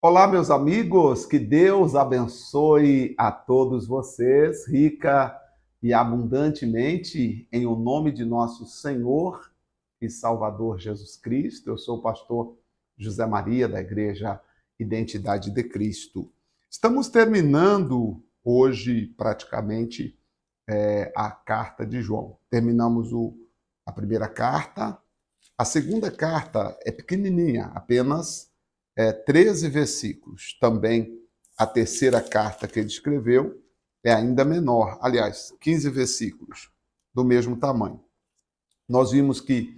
Olá, meus amigos, que Deus abençoe a todos vocês, rica e abundantemente, em o nome de nosso Senhor e Salvador Jesus Cristo. Eu sou o pastor José Maria, da Igreja Identidade de Cristo. Estamos terminando hoje, praticamente, a carta de João. Terminamos a primeira carta. A segunda carta é pequenininha, apenas 13 versículos. Também a terceira carta que ele escreveu é ainda menor, aliás, 15 versículos, do mesmo tamanho. Nós vimos que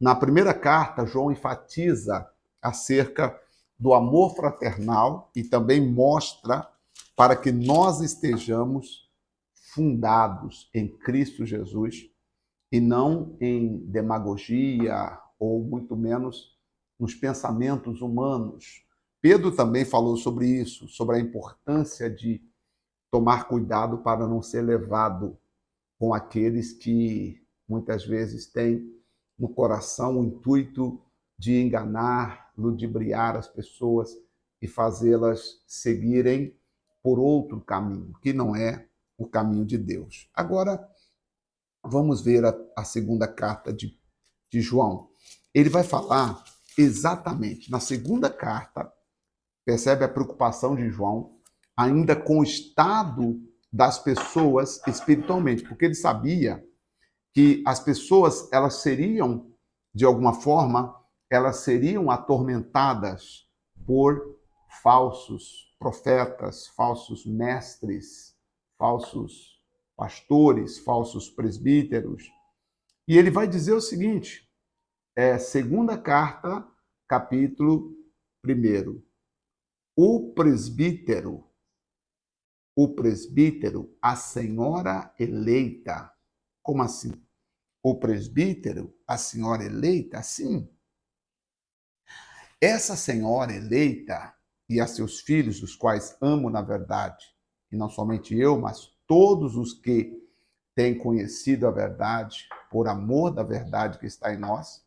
na primeira carta, João enfatiza acerca do amor fraternal e também mostra para que nós estejamos fundados em Cristo Jesus e não em demagogia ou muito menos nos pensamentos humanos. Pedro também falou sobre isso, sobre a importância de tomar cuidado para não ser levado com aqueles que muitas vezes têm no coração o intuito de enganar, ludibriar as pessoas e fazê-las seguirem por outro caminho, que não é o caminho de Deus. Agora, vamos ver a segunda carta de João. Ele vai falar exatamente na segunda carta, percebe a preocupação de João, ainda com o estado das pessoas espiritualmente, porque ele sabia que as pessoas, elas seriam, de alguma forma, elas seriam atormentadas por falsos profetas, falsos mestres, falsos pastores, falsos presbíteros. E ele vai dizer o seguinte, segunda carta, capítulo 1. O presbítero, a senhora eleita. Como assim? O presbítero, a senhora eleita? Sim. Essa senhora eleita e a seus filhos, os quais amo na verdade, e não somente eu, mas todos os que têm conhecido a verdade, por amor da verdade que está em nós,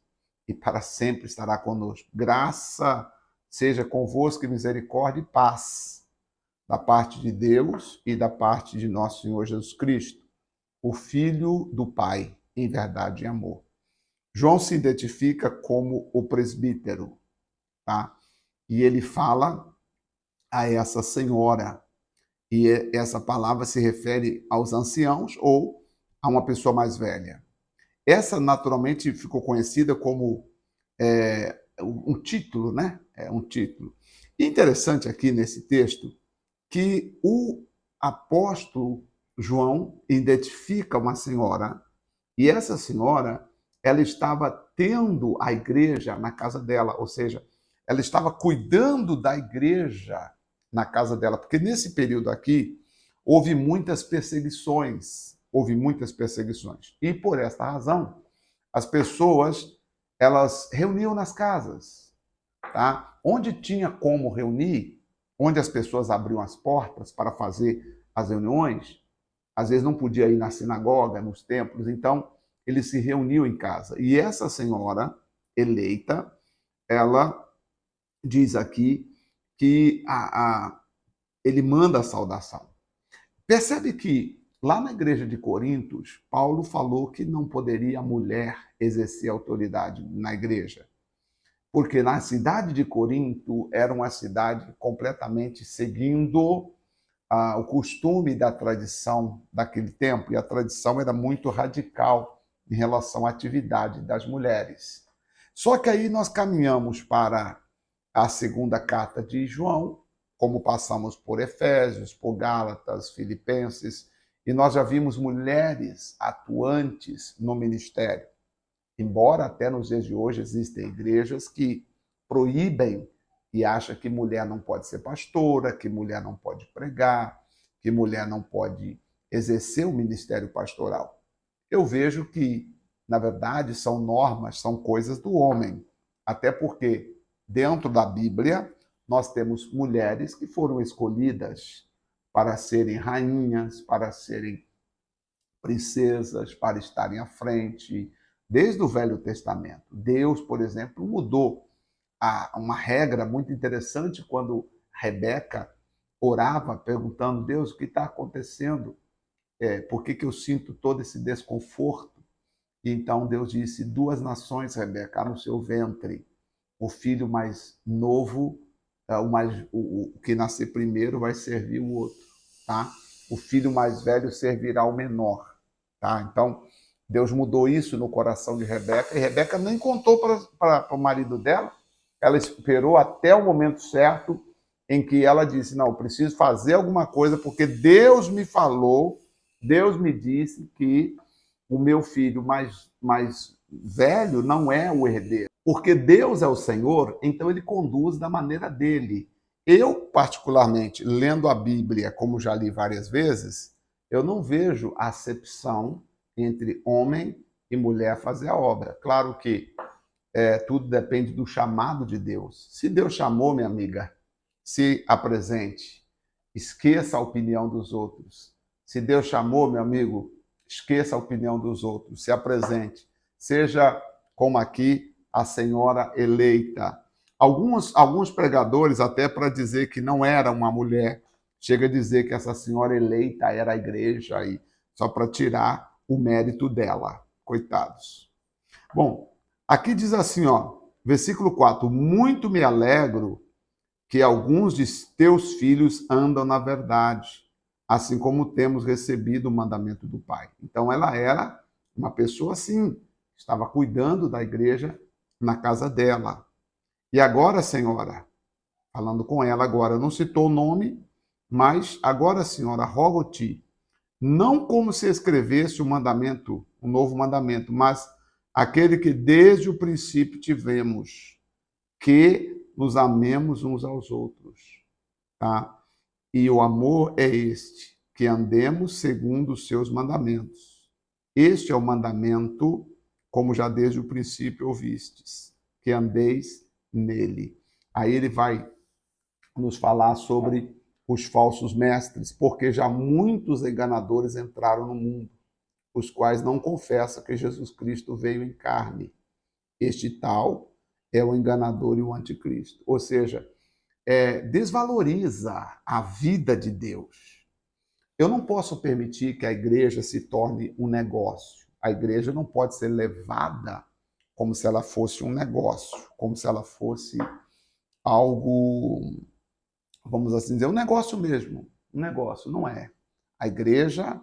e para sempre estará conosco. Graça seja convosco e misericórdia e paz da parte de Deus e da parte de nosso Senhor Jesus Cristo, o Filho do Pai, em verdade e amor. João se identifica como o presbítero, tá? E ele fala a essa senhora, e essa palavra se refere aos anciãos ou a uma pessoa mais velha. Essa, naturalmente, ficou conhecida como um título, né? É um título. E interessante aqui nesse texto que o apóstolo João identifica uma senhora, e essa senhora, ela estava tendo a igreja na casa dela, ou seja, ela estava cuidando da igreja na casa dela, porque nesse período aqui houve muitas perseguições. E por esta razão, as pessoas, elas reuniam nas casas, tá? Onde tinha como reunir, onde as pessoas abriam as portas para fazer as reuniões, às vezes não podia ir na sinagoga, nos templos, então eles se reuniam em casa. E essa senhora eleita, ela diz aqui que ele manda a saudação. Percebe que lá na igreja de Corintos, Paulo falou que não poderia a mulher exercer autoridade na igreja, porque na cidade de Corinto era uma cidade completamente seguindo o costume da tradição daquele tempo, e a tradição era muito radical em relação à atividade das mulheres. Só que aí nós caminhamos para a segunda carta de João, como passamos por Efésios, por Gálatas, Filipenses, e nós já vimos mulheres atuantes no ministério. Embora até nos dias de hoje existem igrejas que proíbem e acham que mulher não pode ser pastora, que mulher não pode pregar, que mulher não pode exercer o ministério pastoral. Eu vejo que, na verdade, são normas, são coisas do homem. Até porque, dentro da Bíblia, nós temos mulheres que foram escolhidas para serem rainhas, para serem princesas, para estarem à frente, desde o Velho Testamento. Deus, por exemplo, mudou uma regra muito interessante quando Rebeca orava perguntando: Deus, o que está acontecendo? Por que eu sinto todo esse desconforto? E então Deus disse: 2 nações, Rebeca, há no seu ventre. O filho mais novo, o que nascer primeiro vai servir o outro, tá? O filho mais velho servirá ao menor, tá? Então, Deus mudou isso no coração de Rebeca, e Rebeca nem contou para o marido dela, ela esperou até o momento certo em que ela disse: não, eu preciso fazer alguma coisa, porque Deus me falou, Deus me disse que o meu filho mais velho não é o herdeiro. Porque Deus é o Senhor, então ele conduz da maneira dele. Eu, particularmente, lendo a Bíblia, como já li várias vezes, eu não vejo acepção entre homem e mulher fazer a obra. Claro que tudo depende do chamado de Deus. Se Deus chamou, minha amiga, se apresente. Esqueça a opinião dos outros. Se Deus chamou, meu amigo, esqueça a opinião dos outros. Se apresente. Seja como aqui a senhora eleita. Alguns pregadores, até para dizer que não era uma mulher, chega a dizer que essa senhora eleita era a igreja, e só para tirar o mérito dela. Coitados. Bom, aqui diz assim, ó, versículo 4: muito me alegro que alguns de teus filhos andam na verdade, assim como temos recebido o mandamento do Pai. Então ela era uma pessoa assim, estava cuidando da igreja na casa dela. E agora, senhora, falando com ela agora, não citou o nome, mas agora, senhora, rogo-te, não como se escrevesse o mandamento, um novo mandamento, mas aquele que desde o princípio tivemos, que nos amemos uns aos outros, tá? E o amor é este, que andemos segundo os seus mandamentos. Este é o mandamento, como já desde o princípio ouvistes, que andeis nele. Aí ele vai nos falar sobre os falsos mestres, porque já muitos enganadores entraram no mundo, os quais não confessam que Jesus Cristo veio em carne. Este tal é o enganador e o anticristo. Ou seja, desvaloriza a vida de Deus. Eu não posso permitir que a igreja se torne um negócio. A igreja não pode ser levada como se ela fosse um negócio, como se ela fosse algo, vamos assim dizer, um negócio mesmo. Um negócio, não é. A igreja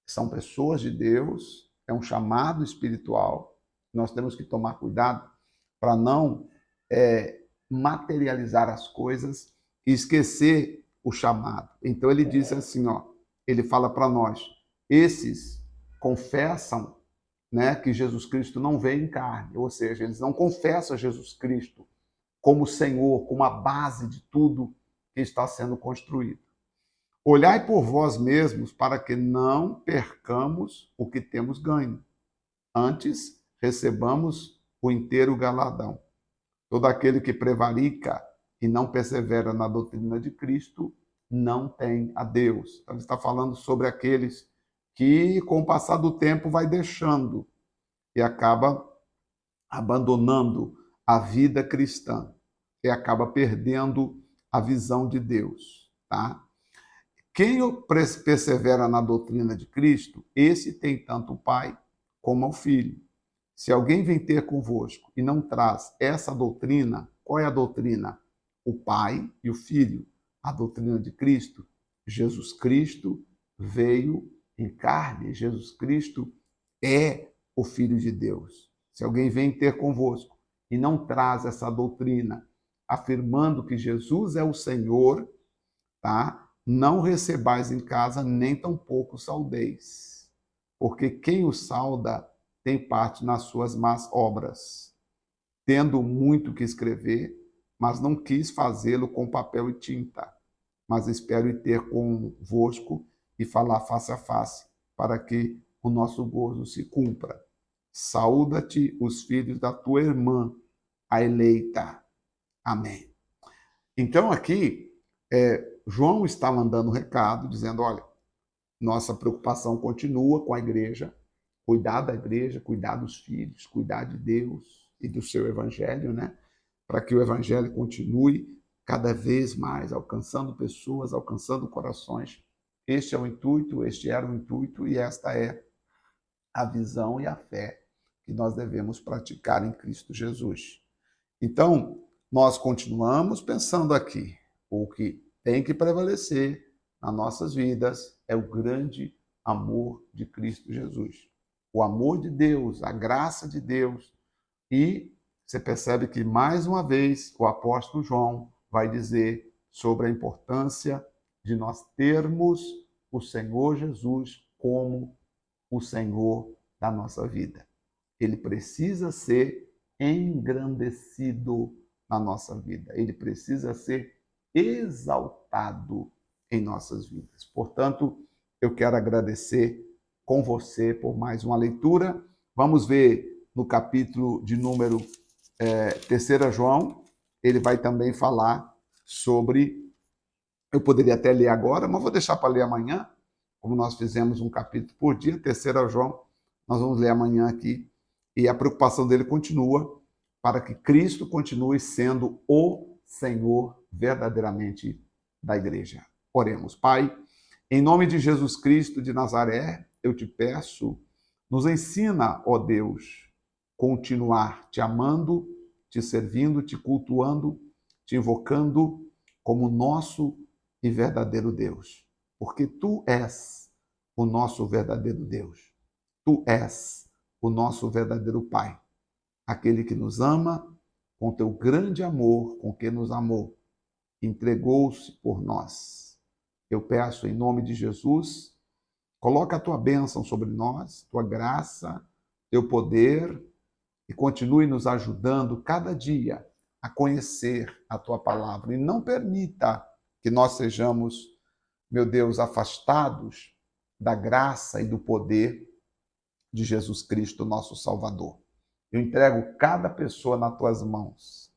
são pessoas de Deus, é um chamado espiritual. Nós temos que tomar cuidado para não materializar as coisas e esquecer o chamado. Então ele diz assim, ó, ele fala para nós: esses confessam, né, que Jesus Cristo não veio em carne, ou seja, eles não confessam Jesus Cristo como Senhor, como a base de tudo que está sendo construído. Olhai por vós mesmos para que não percamos o que temos ganho. Antes, recebamos o inteiro galardão. Todo aquele que prevarica e não persevera na doutrina de Cristo não tem a Deus. Então, ele está falando sobre aqueles que, com o passar do tempo, vai deixando e acaba abandonando a vida cristã e acaba perdendo a visão de Deus, tá? Quem persevera na doutrina de Cristo, esse tem tanto o Pai como o Filho. Se alguém vem ter convosco e não traz essa doutrina, qual é a doutrina? O Pai e o Filho. A doutrina de Cristo. Jesus Cristo veio em carne. Jesus Cristo é o Filho de Deus. Se alguém vem ter convosco e não traz essa doutrina, afirmando que Jesus é o Senhor, tá? Não recebais em casa, nem tampouco saudeis, porque quem o sauda tem parte nas suas más obras, tendo muito que escrever, mas não quis fazê-lo com papel e tinta, mas espero ir ter convosco e falar face a face, para que o nosso gozo se cumpra. Saúda-te os filhos da tua irmã, a eleita. Amém. Então aqui, João está mandando um recado, dizendo, olha, nossa preocupação continua com a igreja, cuidar da igreja, cuidar dos filhos, cuidar de Deus e do seu evangelho, né? Para que o evangelho continue cada vez mais, alcançando pessoas, alcançando corações. Este é o intuito, este era o intuito e esta é a visão e a fé que nós devemos praticar em Cristo Jesus. Então, nós continuamos pensando aqui, o que tem que prevalecer nas nossas vidas é o grande amor de Cristo Jesus. O amor de Deus, a graça de Deus. E você percebe que, mais uma vez, o apóstolo João vai dizer sobre a importância de nós termos o Senhor Jesus como o Senhor da nossa vida. Ele precisa ser engrandecido na nossa vida. Ele precisa ser exaltado em nossas vidas. Portanto, eu quero agradecer com você por mais uma leitura. Vamos ver no capítulo de número 3 João, ele vai também falar sobre, eu poderia até ler agora, mas vou deixar para ler amanhã, como nós fizemos um capítulo por dia, 3 João, nós vamos ler amanhã aqui, e a preocupação dele continua para que Cristo continue sendo o Senhor verdadeiramente da igreja. Oremos. Pai, em nome de Jesus Cristo de Nazaré, eu te peço, nos ensina, ó Deus, continuar te amando, te servindo, te cultuando, te invocando como nosso e verdadeiro Deus. Porque tu és o nosso verdadeiro Deus. Tu és o nosso verdadeiro Pai. Aquele que nos ama com teu grande amor, com que nos amou, entregou-se por nós. Eu peço em nome de Jesus, coloca a tua bênção sobre nós, tua graça, teu poder, e continue nos ajudando cada dia a conhecer a tua palavra. E não permita que nós sejamos, meu Deus, afastados da graça e do poder de Jesus Cristo, nosso Salvador. Eu entrego cada pessoa nas tuas mãos.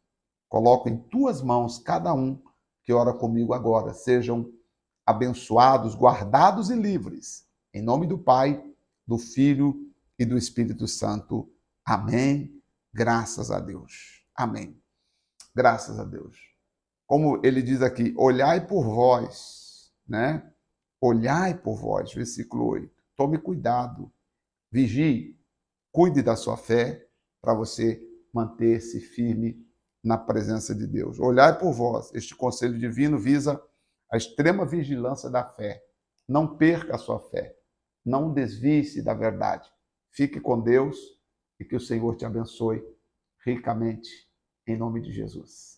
Coloco em tuas mãos cada um que ora comigo agora. Sejam abençoados, guardados e livres. Em nome do Pai, do Filho e do Espírito Santo. Amém. Graças a Deus. Amém. Graças a Deus. Como ele diz aqui, olhai por vós, né? Olhai por vós, versículo 8. Tome cuidado, vigie, cuide da sua fé para você manter-se firme na presença de Deus. Olhai por vós. Este conselho divino visa a extrema vigilância da fé. Não perca a sua fé. Não desvie-se da verdade. Fique com Deus e que o Senhor te abençoe ricamente, em nome de Jesus.